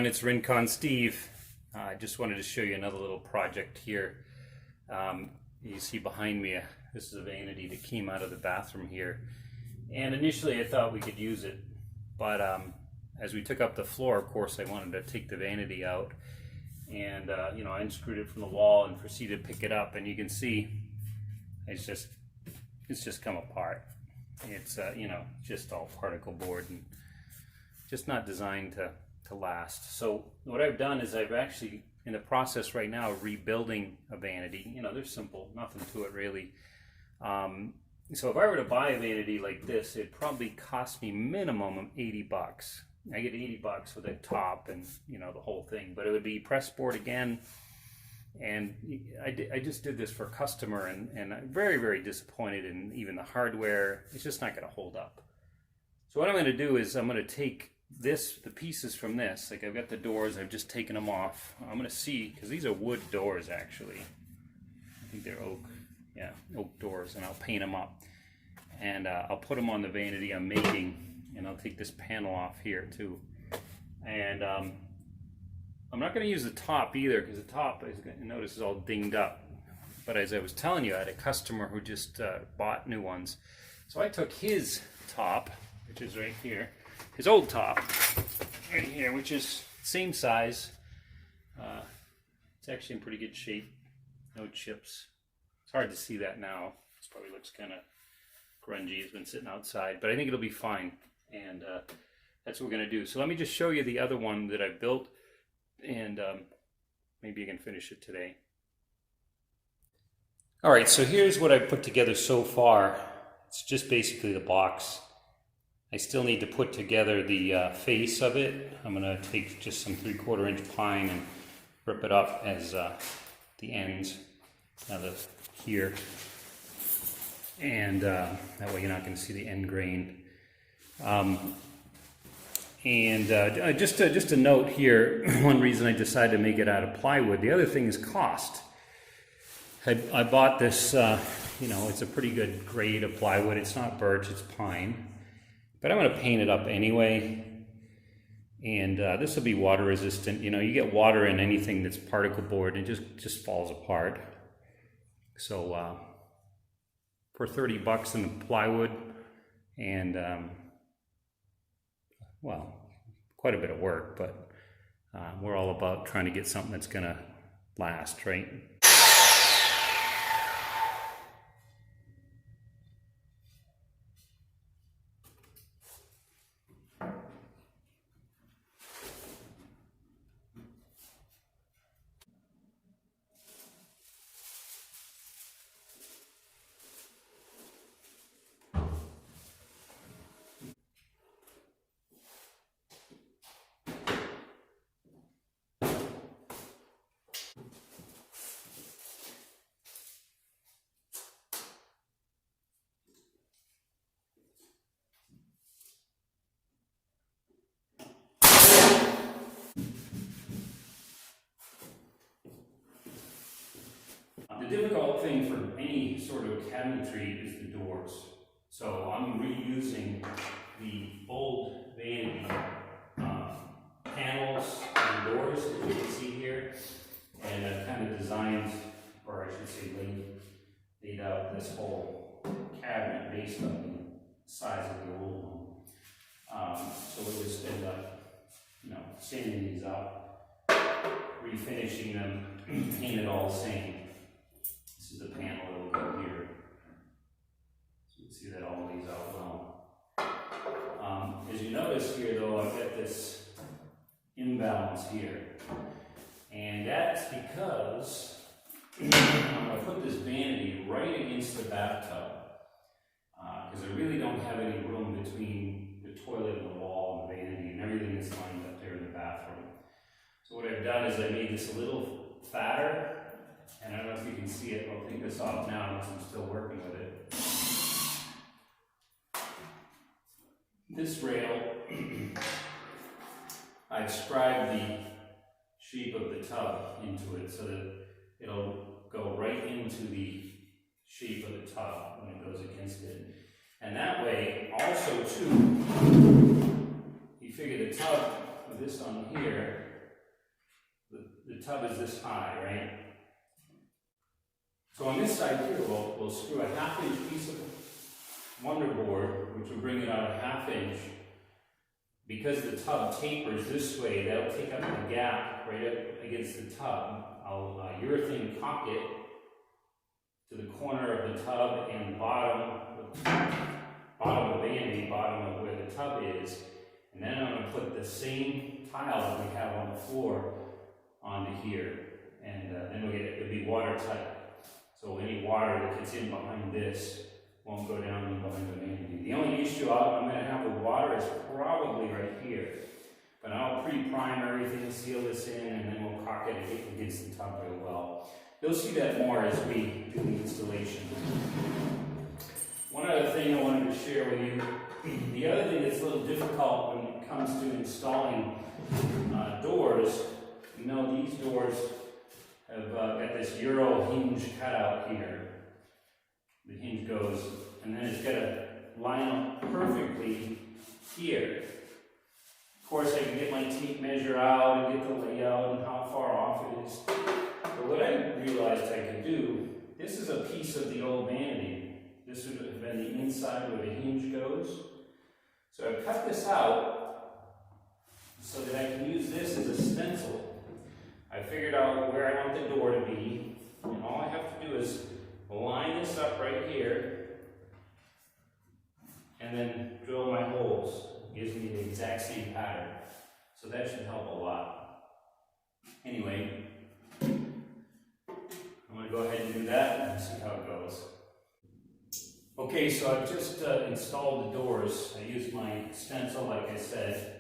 it's Rincon Steve. I just wanted to show you another little project here. You see behind me, this is a vanity that came out of the bathroom here. And initially I thought we could use it, but as we took up the floor, of course, I wanted to take the vanity out. And I unscrewed it from the wall and proceeded to pick it up. And you can see it's just come apart. It's just all particle board and just not designed to last. So what I've done is I've actually in the process right now of rebuilding a vanity. They're simple, nothing to it really. So if I were to buy a vanity like this, it'd probably cost me minimum of 80 bucks. I get 80 bucks with a top and the whole thing, but it would be press board again. And I just did this for a customer, and I'm very, very disappointed in even the hardware. It's just not going to hold up. So what I'm going to do is I'm going to take the pieces from this, like I've got the doors, I've just taken them off. I'm going to see, because these are wood doors actually. I think they're oak doors, and I'll paint them up. And I'll put them on the vanity I'm making, and I'll take this panel off here too. And I'm not going to use the top either, because the top, notice, is all dinged up. But as I was telling you, I had a customer who just bought new ones. So I took his top, which is right here, his old top, right here, which is same size. It's actually in pretty good shape, no chips. It's hard to see that now. This probably looks kind of grungy. It's been sitting outside, but I think it'll be fine. And that's what we're going to do. So let me just show you the other one that I built, and maybe you can finish it today. All right, so here's what I've put together so far. It's just basically the box. I still need to put together the face of it. I'm going to take just some 3/4 inch pine and rip it up as the ends, here. And that way you're not going to see the end grain. Just a note here, one reason I decided to make it out of plywood, the other thing is cost. I bought this, it's a pretty good grade of plywood. It's not birch, it's pine. But I'm going to paint it up anyway. And this will be water resistant. You get water in anything that's particle board, and it just falls apart. So for 30 bucks in the plywood, and well, quite a bit of work, but we're all about trying to get something that's going to last, right? The difficult thing for any sort of cabinetry is the doors. So I'm reusing the old vanity panels and doors that you can see here, and I've kind of designed, or I should say laid out this whole cabinet based on the size of the old one. So we'll just end up, sanding these up, refinishing them, paint it all the same. This is the panel that will go here. So you can see that all lays out well. As you notice here though, I've got this imbalance here. And that's because I'm going to put this vanity right against the bathtub. Because I really don't have any room between the toilet and the wall and the vanity, and everything is lined up there in the bathroom. So what I've done is I made this a little fatter. And I don't know if you can see it. I'll take this off now because I'm still working with it. This rail, I've scribed the shape of the tub into it so that it'll go right into the shape of the tub when it goes against it. And that way, also too, you figure the tub with this on here the tub is this high, right? So on this side here, we'll screw a 1/2 inch piece of wonder board, which will bring it out a 1/2 inch. Because the tub tapers this way, that'll take up the gap right up against the tub. I'll urethane caulk it to the corner of the tub and bottom of the Vanity, bottom of where the tub is. And then I'm going to put the same tile that we have on the floor onto here. And then it'll be watertight. So any water that gets in behind this won't go down in behind the Vanity. The only issue I'm going to have with water is probably right here. But I'll pre-prime everything, seal this in, and then we'll caulk it against the tub real well. You'll see that more as we do the installation. One other thing I wanted to share with you, the other thing that's a little difficult when it comes to installing doors, you know these doors have got this Euro hinge cutout here. The hinge goes, and then it's got to line up perfectly here. Of course, I can get my tape measure out and get the layout and how far off it is. But what I realized I could do, this is a piece of the old Vanity. This would have been the inside where the hinge goes. So I've cut this out so that I can use this as a stencil. I figured out where I want the door to be, and all I have to do is line this up right here, and then drill my holes. It gives me the exact same pattern. So that should help a lot. Anyway, I'm going to go ahead and do that and see how it goes. Okay, so I've just installed the doors. I used my stencil, like I said,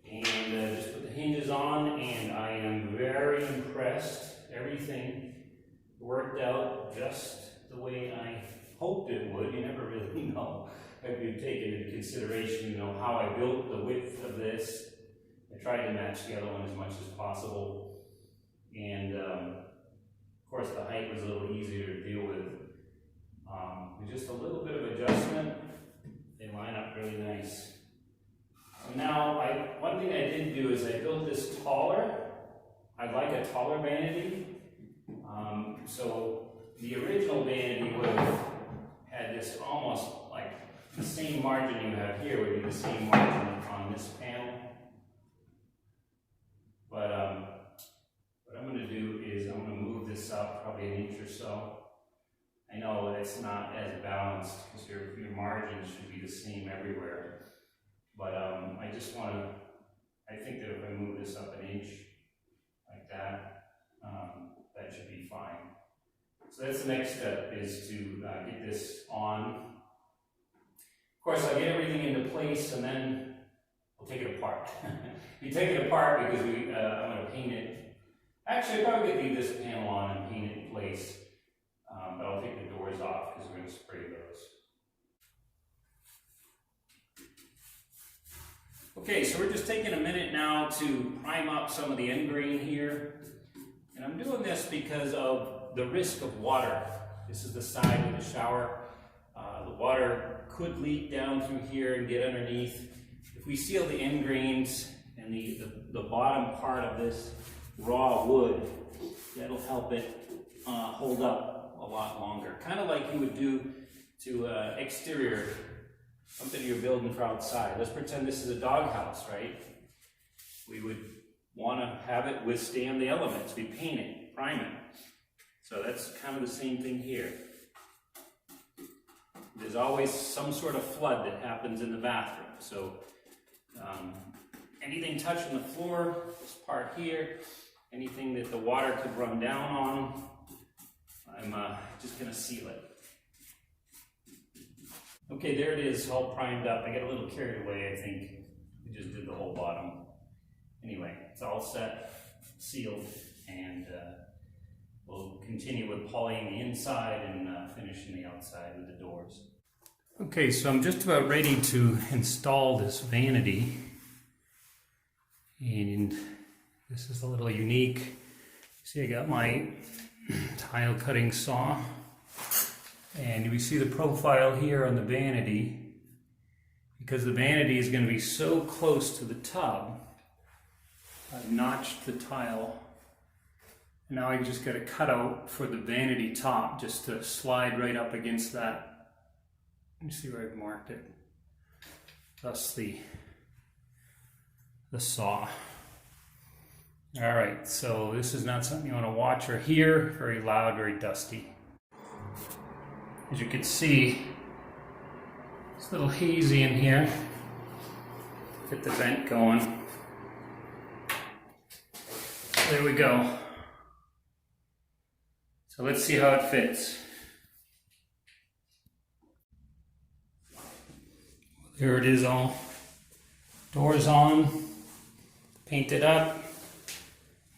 and just put the hinges on, and I am very impressed. Everything worked out just the way I hoped it would. You never really know if you've taken into consideration, you know, how I built the width of this. I tried to match the other one as much as possible, and of course the height was a little easier to deal with. With just a little bit of adjustment, they line up really nice. So now, one thing I did do is I built this taller. I'd like a taller Vanity. So the original Vanity would have had this almost like the same margin you have here would be the same margin on this panel. But what I'm going to do is I'm going to move this up probably 1 inch or so. I know it's not as balanced because your margins should be the same everywhere. But I just want to, I think that if I move this up 1 inch like that, that should be fine. So that's the next step, is to get this on. Of course, I'll get everything into place and then we'll take it apart. You take it apart because I'm going to paint it. Actually, I'll probably leave this panel on and paint it in place. But I'll take the doors off because we're going to spray those. Okay, so we're just taking a minute now to prime up some of the end grain here. And I'm doing this because of the risk of water. This is the side of the shower. The water could leak down through here and get underneath. If we seal the end grains and the bottom part of this raw wood, that'll help it hold up a lot longer. Kind of like you would do to exterior, something you're building for outside. Let's pretend this is a doghouse, right? We would want to have it withstand the elements. We paint it, prime it. So that's kind of the same thing here. There's always some sort of flood that happens in the bathroom. So anything touching the floor, this part here, anything that the water could run down on, I'm just going to seal it. Okay, there it is, all primed up. I got a little carried away, I think. We just did the whole bottom. Anyway, it's all set, sealed, and we'll continue with polying the inside and finishing the outside with the doors. Okay, so I'm just about ready to install this Vanity. And this is a little unique. See, I got my tile cutting saw, and we see the profile here on the Vanity. Because the Vanity is going to be so close to the tub, I've notched the tile And now I just got a cutout for the vanity top just to slide right up against that. You see where I've marked it. Thus the saw. All right, so this is not something you want to watch or hear. Very loud, very dusty. As you can see, it's a little hazy in here. Get the vent going. There we go. So let's see how it fits. There it is, all doors on, painted up.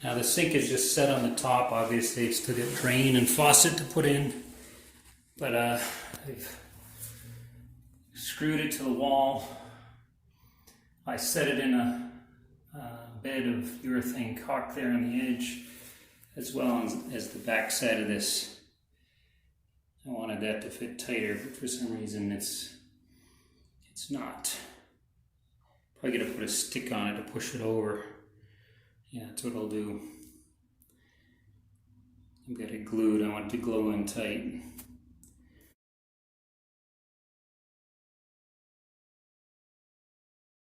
Now the sink is just set on the top. Obviously it's still got drain and faucet to put in, but I've screwed it to the wall. I set it in a bed of urethane caulk there on the edge, as well as the back side of this. I wanted that to fit tighter, but for some reason it's not. Probably gonna put a stick on it to push it over. Yeah, that's what I'll do. I've got it glued. I want it to glue in tight.